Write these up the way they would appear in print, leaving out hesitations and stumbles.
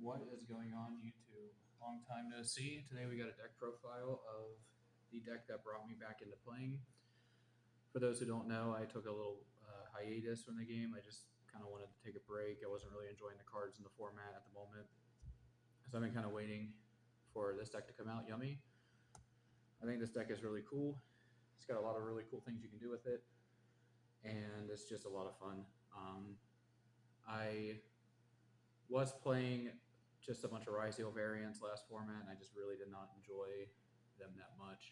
What is going on, YouTube? Long time no see. Today we got a deck profile of the deck that brought me back into playing. For those who don't know, I took a little hiatus from the game. I just kind of wanted to take a break. I wasn't really enjoying the cards in the format at the moment. So I've been kind of waiting for this deck to come out. Yummy. I think this deck is really cool. It's got a lot of really cool things you can do with it. And it's just a lot of fun. I was playing just a bunch of Ryzeal variants last format, and I just really did not enjoy them that much.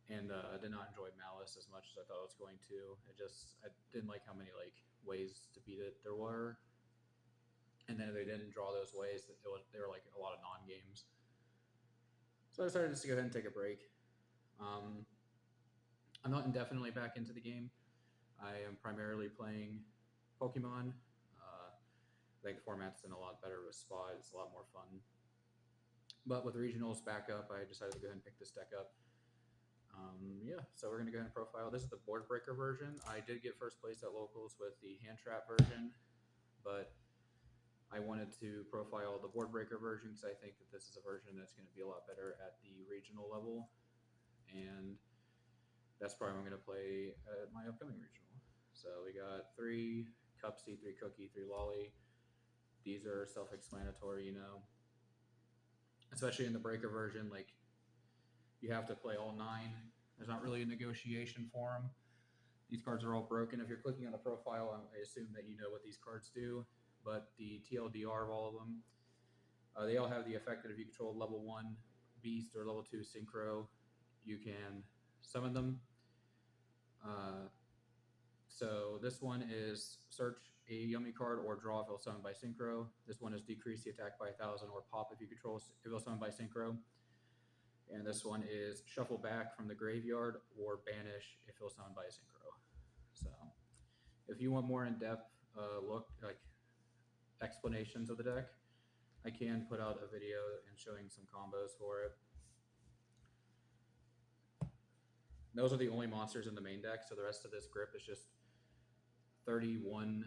And I did not enjoy Malice as much as I thought I was going to. I didn't like how many ways to beat it there were, and then if they didn't draw those ways, they were like a lot of non-games. So I decided just to go ahead and take a break. I'm not indefinitely back into the game. I am primarily playing Pokemon. I think the format's in a lot better of a spot. It's a lot more fun. But with regionals back up, I decided to go ahead and pick this deck up. Yeah, so we're going to go ahead and profile. This is the board breaker version. I did get first place at locals with the hand trap version, but I wanted to profile the board breaker version because I think that this is a version that's going to be a lot better at the regional level. And that's probably what I'm going to play at my upcoming regional. So we got 3 Cupsy, 3 Cookie, 3 Lolly. These are self-explanatory, especially in the breaker version, you have to play all 9. There's not really a negotiation for them. These cards are all broken. If you're clicking on the profile, I assume that you know what these cards do, but the TLDR of all of them, they all have the effect that if you control level 1 Beast or level 2 Synchro, you can summon them. So this one is search a Yummy card or draw if it was summoned by Synchro. This one is decrease the attack by 1,000 or pop if you control if it was summoned by Synchro. And this one is shuffle back from the graveyard or banish if it was summoned by a Synchro. So if you want more in-depth explanations of the deck, I can put out a video and showing some combos for it. Those are the only monsters in the main deck, so the rest of this grip is just 31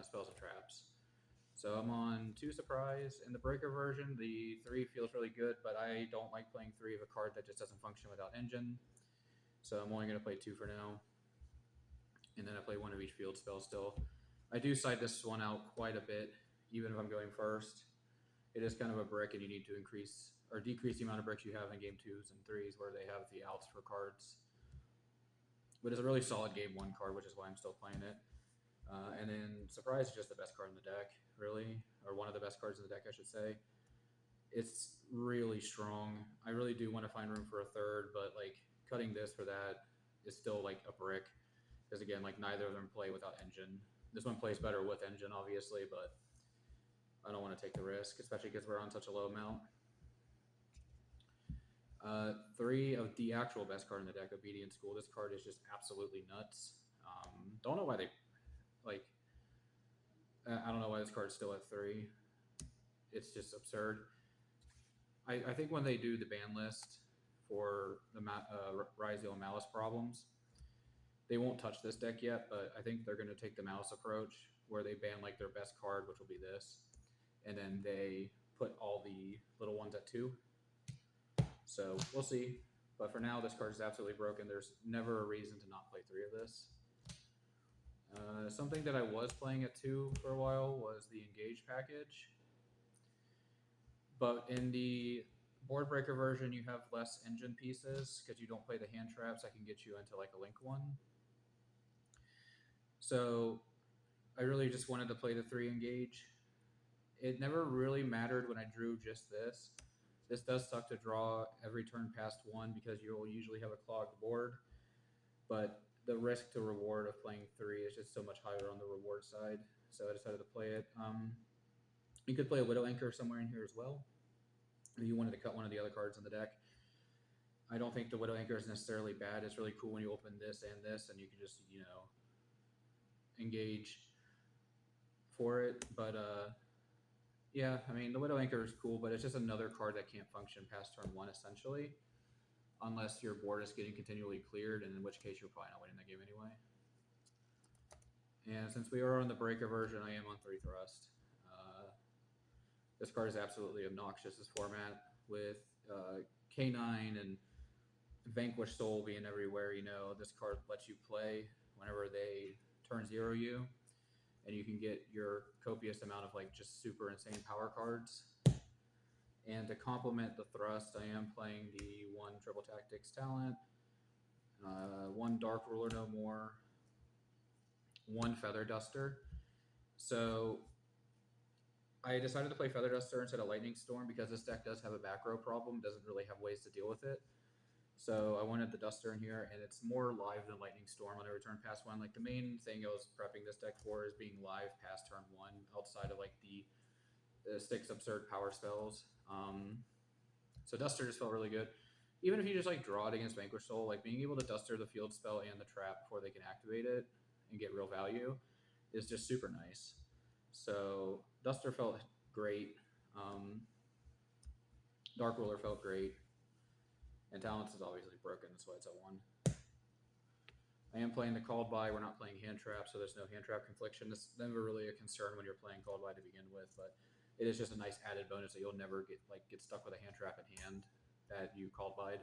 spells and traps. So I'm on 2 Surprise. In the Breaker version, the 3 feels really good, but I don't like playing 3 of a card that just doesn't function without Engine. So I'm only going to play 2 for now. And then I play 1 of each field spell still. I do side this one out quite a bit, even if I'm going first. It is kind of a brick, and you need to increase or decrease the amount of bricks you have in game 2s and 3s where they have the outs for cards. But it's a really solid game 1 card, which is why I'm still playing it. And then Surprise is just the best card in the deck, really, or one of the best cards in the deck, I should say. It's really strong. I really do want to find room for a third, but cutting this for that is still a brick, because again, neither of them play without Engine. This one plays better with Engine, obviously, but I don't want to take the risk, especially because we're on such a low amount. 3 of the actual best card in the deck, Obedient School. This card is just absolutely nuts. Don't know why they I don't know why this card's still at 3. It's just absurd. I think when they do the ban list for the Ryzeal Malice problems, they won't touch this deck yet, but I think they're going to take the Malice approach where they ban their best card, which will be this, and then they put all the little ones at 2. So we'll see. But for now, this card is absolutely broken. There's never a reason to not play 3 of this. Something that I was playing at 2 for a while was the Engage package. But in the board breaker version, you have less engine pieces because you don't play the hand traps that can get you into a link one. So I really just wanted to play the 3 Engage. It never really mattered when I drew just this. This does suck to draw every turn past 1 because you'll usually have a clogged board. But the risk to reward of playing 3 is just so much higher on the reward side. So I decided to play it. You could play a Widow Anchor somewhere in here as well, if you wanted to cut one of the other cards in the deck. I don't think the Widow Anchor is necessarily bad. It's really cool when you open this, and you can just, engage for it. But, yeah, I mean, the Widow Anchor is cool, but it's just another card that can't function past turn 1, essentially. Unless your board is getting continually cleared, and in which case you're probably not winning the game anyway. And since we are on the breaker version, I am on 3 Thrust. This card is absolutely obnoxious, this format, with K9 and Vanquish Soul being everywhere. This card lets you play whenever they turn 0 you, and you can get your copious amount of just super insane power cards. And to complement the thrust, I am playing the 1 Triple Tactics talent, 1 Dark Ruler No More, 1 Feather Duster. So I decided to play Feather Duster instead of Lightning Storm because this deck does have a back row problem, doesn't really have ways to deal with it. So I wanted the Duster in here, and it's more live than Lightning Storm on every turn past 1. The main thing I was prepping this deck for is being live past turn 1, outside of the 6 absurd power spells. So Duster just felt really good. Even if you just draw it against Vanquish Soul, being able to Duster the field spell and the trap before they can activate it and get real value is just super nice. So Duster felt great. Dark Ruler felt great. And Talents is obviously broken, that's why it's at 1. I am playing the Called By. We're not playing Hand Trap, so there's no Hand Trap confliction. This is never really a concern when you're playing Called By to begin with, but it is just a nice added bonus that you'll never get stuck with a Hand Trap in hand that you Called By'd.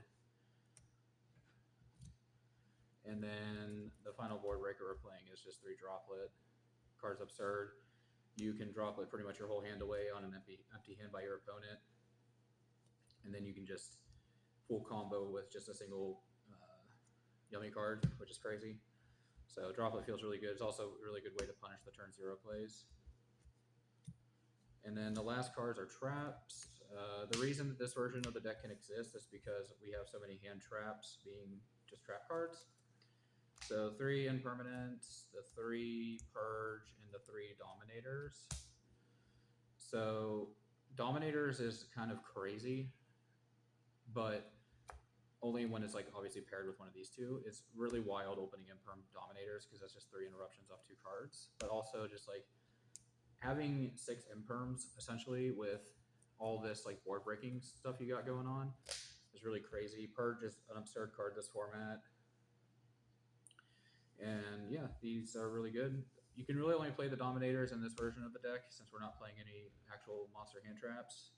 And then the final board breaker we're playing is just 3 Droplet. Card's absurd. You can Droplet pretty much your whole hand away on an empty hand by your opponent, and then you can just full combo with just a single Yummy card, which is crazy. So Droplet feels really good. It's also a really good way to punish the turn 0 plays. And then the last cards are traps. The reason that this version of the deck can exist is because we have so many hand traps being just trap cards. So 3 Impermanents, the 3 Purge, and the 3 Dominators. So Dominators is kind of crazy, but only when it's obviously paired with one of these two. It's really wild opening Imperm Dominators because that's just 3 interruptions off 2 cards. But also just having 6 Imperms essentially with all this board breaking stuff you got going on is really crazy. Purge is an absurd card this format. And yeah, these are really good. You can really only play the Dominators in this version of the deck since we're not playing any actual monster hand traps.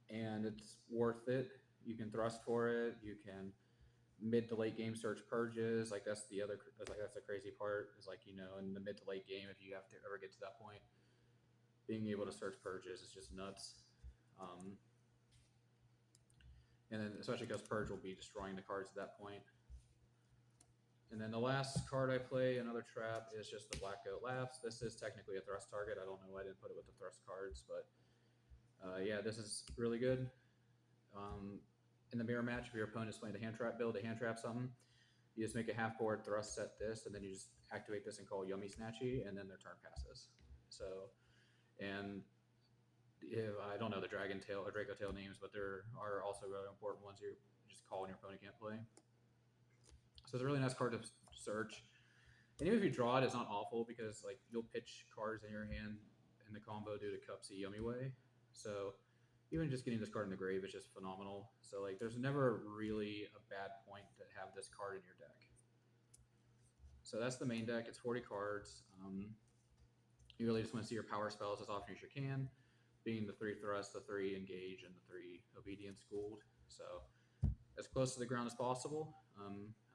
And it's worth it. You can thrust for it. You can mid to late game search purges. That's the crazy part is in the mid to late game, if you have to ever get to that point, being able to search purges is just nuts. And then especially because Purge will be destroying the cards at that point. And then the last card I play, another trap, is just the Black Goat Laughs. This is technically a thrust target. I don't know why I didn't put it with the thrust cards, but yeah, this is really good. In the mirror match, if your opponent's playing the hand trap build, to hand trap something, you just make a half board thrust set this, and then you just activate this and call Yummy Snatchy, and then their turn passes. So, and I don't know the Dragon Tail or Draco Tail names, but there are also really important ones you just call when your opponent can't play. So it's a really nice card to search. And even if you draw it, it's not awful because you'll pitch cards in your hand in the combo due to Cupsy Yummy Way. So even just getting this card in the grave is just phenomenal. So there's never really a bad point to have this card in your deck. So that's the main deck. It's 40 cards. You really just want to see your power spells as often as you can, being the 3 Thrust, the 3 Engage, and the 3 Obedience Schooled. So as close to the ground as possible.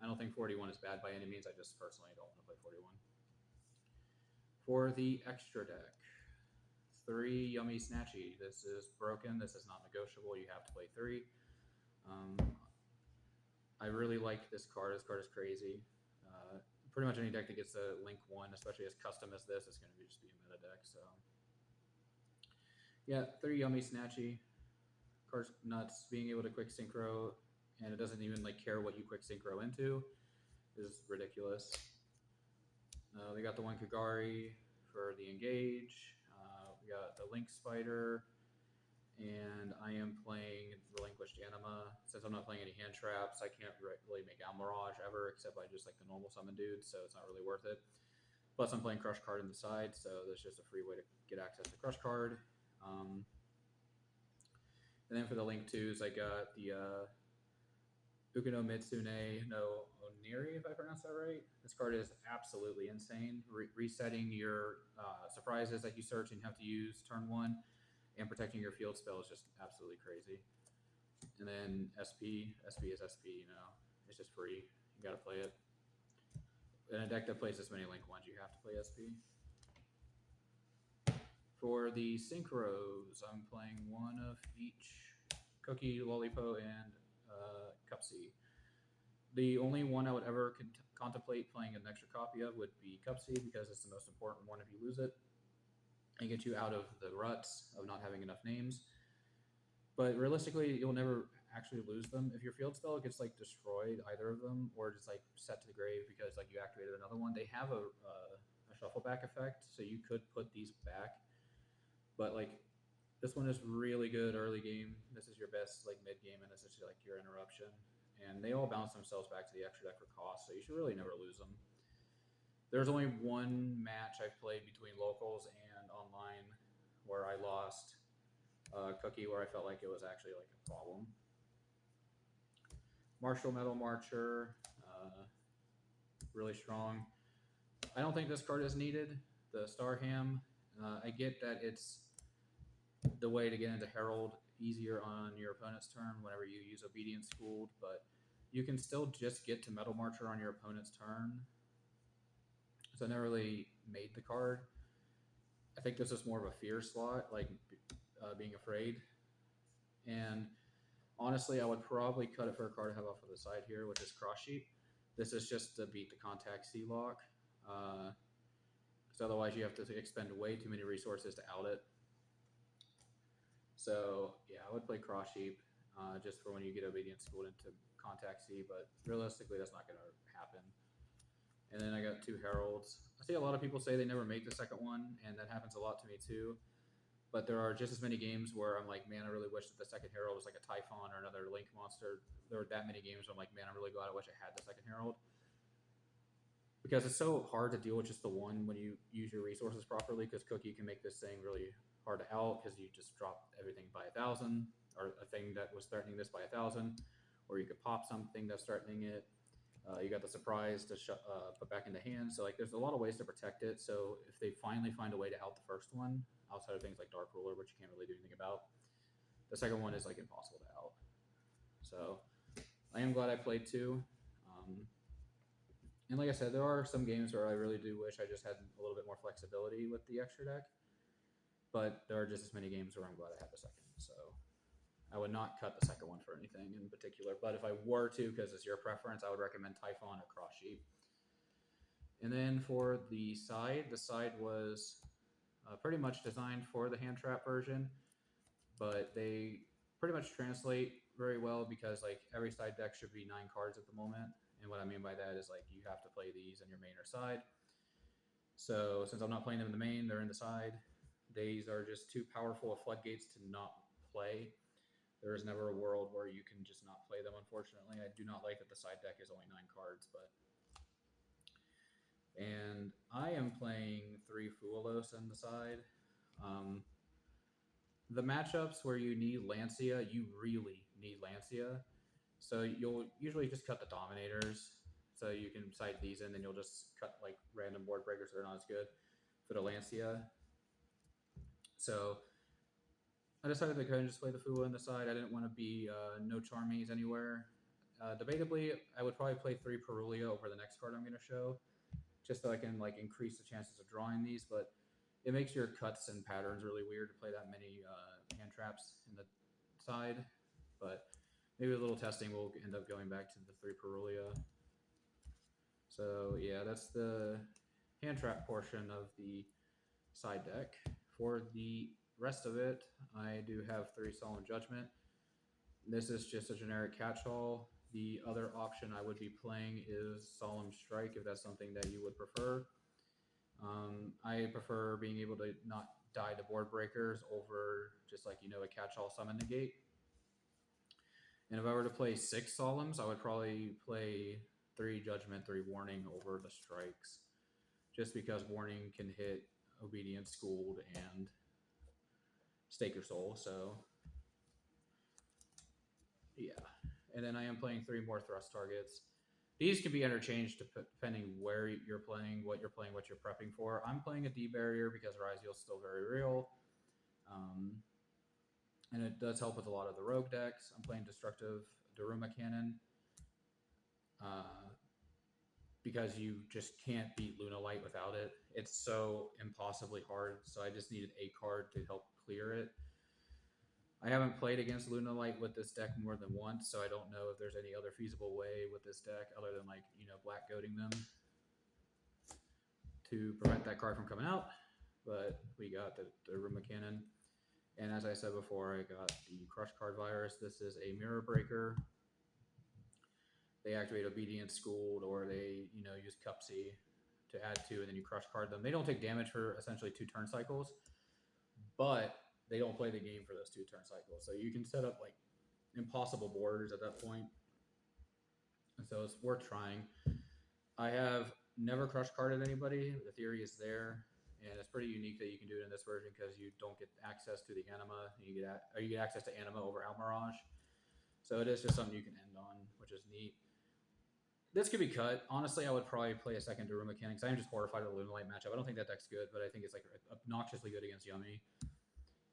I don't think 41 is bad by any means. I just personally don't want to play 41. For the extra deck, 3 Yummy Snatchy. This is broken. This is not negotiable. You have to play 3. I really like this card. This card is crazy. Pretty much any deck that gets a Link 1, especially as custom as this, is going to just be a meta deck. So yeah, 3 Yummy Snatchy. Card's nuts. Being able to quick synchro, and it doesn't even care what you quick synchro into, is ridiculous. We got the 1 Kagari for the Engage. We got the Link Spider, and I am playing Relinquished Anima. Since I'm not playing any hand traps, I can't really make Almirage ever, except by just the normal summon dudes, so it's not really worth it. Plus, I'm playing Crush Card on the side, so there's just a free way to get access to Crush Card. And then for the Link 2s, I got the Ukino Mitsune no Oniri, if I pronounced that right. This card is absolutely insane. Resetting your surprises that you search and have to use turn one, and protecting your field spell is just absolutely crazy. And then SP is SP, it's just free. You gotta play it. In a deck that plays this many Link ones, you have to play SP. For the Synchros, I'm playing one of each Cookie, Lollipo, and Cupsy. The only one I would ever contemplate playing an extra copy of would be Cupsy because it's the most important one if you lose it. And get you out of the ruts of not having enough names. But realistically, you'll never actually lose them. If your field spell gets like destroyed, either of them, or just like set to the grave because like you activated another one, they have a shuffle back effect, so you could put these back. But like this one is really good early game. This is your best like mid game, and this is like your interruption. And they all bounce themselves back to the extra deck for cost, so you should really never lose them. There's only one match I've played between locals and online where I lost Cookie, where I felt like it was actually like a problem. Martial Metal Marcher, really strong. I don't think this card is needed. The Starham, I get that it's the way to get into Herald easier on your opponent's turn whenever you use Obedience Schooled, but you can still just get to Metal Marcher on your opponent's turn. So I never really made the card. I think this is more of a fear slot, like being afraid. And honestly, I would probably cut it for a card to have off of the side here, which is Cross Sheep. This is just to beat the Contact C-Lock. Because otherwise you have to expend way too many resources to out it. So yeah, I would play Cross Sheep just for when you get Obedience Schooled into Contact C, but realistically that's not going to happen. And then I got two Heralds. I see a lot of people say they never make the second one, and that happens a lot to me too. But there are just as many games where I'm like, man, I really wish that the second Herald was like a Typhon or another Link monster. There are that many games where I'm like, man, I'm really glad I wish I had the second Herald. Because it's so hard to deal with just the one when you use your resources properly, because Cookie can make this thing really hard to out because you just drop everything by 1,000, or a thing that was threatening this by 1,000, or you could pop something that's threatening it. You got the surprise to put back into hand. So like, there's a lot of ways to protect it. So if they finally find a way to out the first one, outside of things like Dark Ruler, which you can't really do anything about, the second one is like impossible to out. So I am glad I played two. And like I said, there are some games where I really do wish I just had a little bit more flexibility with the extra deck. But there are just as many games where I'm glad I had the second. So I would not cut the second one for anything in particular, but if I were to, because it's your preference, I would recommend Typhon or Cross Sheep. And then for the side was pretty much designed for the hand trap version, but they pretty much translate very well because like every side deck should be 9 cards at the moment. And what I mean by that is like you have to play these in your main or side. So since I'm not playing them in the main, they're in the side. These are just too powerful of floodgates to not play. There is never a world where you can just not play them, unfortunately. I do not like that the side deck is only 9 cards, but... And I am playing 3 Fuelos on the side. The matchups where you need Lancia, you really need Lancia. So you'll usually just cut the Dominators. So you can side these in, then you'll just cut like random board breakers that are not as good for the Lancia. So I decided to go ahead and just play the Fuwa on the side. I didn't want to be no Charmies anywhere. Debatably, I would probably play 3 Perulia over the next card I'm going to show, just so I can like increase the chances of drawing these. But it makes your cuts and patterns really weird to play that many hand traps in the side. But maybe a little testing will end up going back to the 3 Perulia. So yeah, that's the hand trap portion of the side deck. For the rest of it, I do have 3 Solemn Judgment. This is just a generic catch-all. The other option I would be playing is Solemn Strike, if that's something that you would prefer. I prefer being able to not die to board breakers over just like, a catch-all summon negate. And if I were to play 6 Solemns, I would probably play 3 Judgment, 3 Warning over the Strikes. Just because Warning can hit Obedience Schooled and Stake Your Soul, so yeah. and then I am playing 3 more thrust targets. These can be interchanged depending where you're playing, what you're prepping for. I'm playing a D barrier because Ryzeal is still very real. And it does help with a lot of the rogue decks. I'm playing Destructive Daruma Cannon because you just can't beat Lunalight without it. It's so impossibly hard, so I just needed a card to help clear it. I haven't played against Lunalight with this deck more than once, so I don't know if there's any other feasible way with this deck other than, like, you know, black goating them to prevent that card from coming out. But we got the Daruma Cannon. And as I said before, I got the Crush Card Virus. This is a Mirror Breaker. They activate Obedience Schooled, or they, you know, use Cupsy to add 2, and then you Crush Card them. They don't take damage for essentially 2 turn cycles, but they don't play the game for those 2 turn cycles. So you can set up like impossible borders at that point. And so it's worth trying. I have never Crush Carded anybody. The theory is there. And it's pretty unique that you can do it in this version because you don't get access to the anima. You get access to anima over Almirage. So it is just something you can end on, which is neat. This could be cut. Honestly, I would probably play a second Daruma Cannon because I'm just horrified of the Lunalight matchup. I don't think that deck's good, but I think it's like obnoxiously good against Yummy.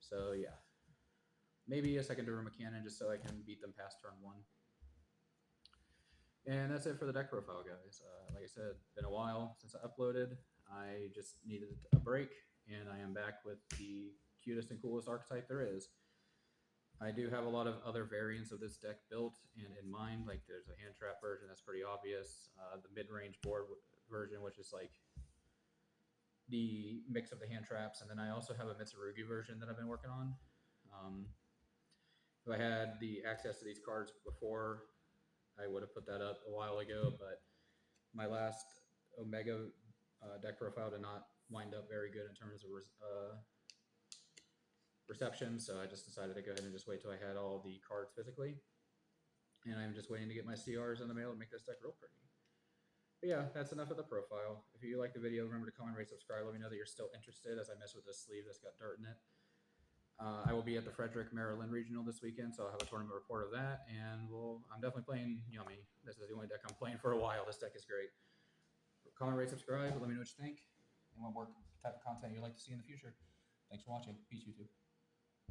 So yeah, maybe a second Daruma Cannon just so I can beat them past turn 1. And that's it for the deck profile, guys. Like I said, been a while since I uploaded. I just needed a break, and I am back with the cutest and coolest archetype there is. I do have a lot of other variants of this deck built and in mind. Like there's a hand trap version that's pretty obvious. The mid-range board version, which is like the mix of the hand traps, and then I also have a Mitsurugi version that I've been working on. If I had the access to these cards before, I would have put that up a while ago, but my last Omega deck profile did not wind up very good in terms of reception, so I just decided to go ahead and just wait till I had all the cards physically. And I'm just waiting to get my CRs in the mail and make this deck real pretty. But yeah, that's enough of the profile. If you like the video, remember to comment, rate, subscribe. Let me know that you're still interested as I mess with this sleeve that's got dirt in it. I will be at the Frederick, Maryland Regional this weekend, so I'll have a tournament report of that, and I'm definitely playing Yummy. This is the only deck I'm playing for a while. This deck is great. Comment, rate, subscribe. Let me know what you think and what type of content you'd like to see in the future. Thanks for watching. Peace, YouTube.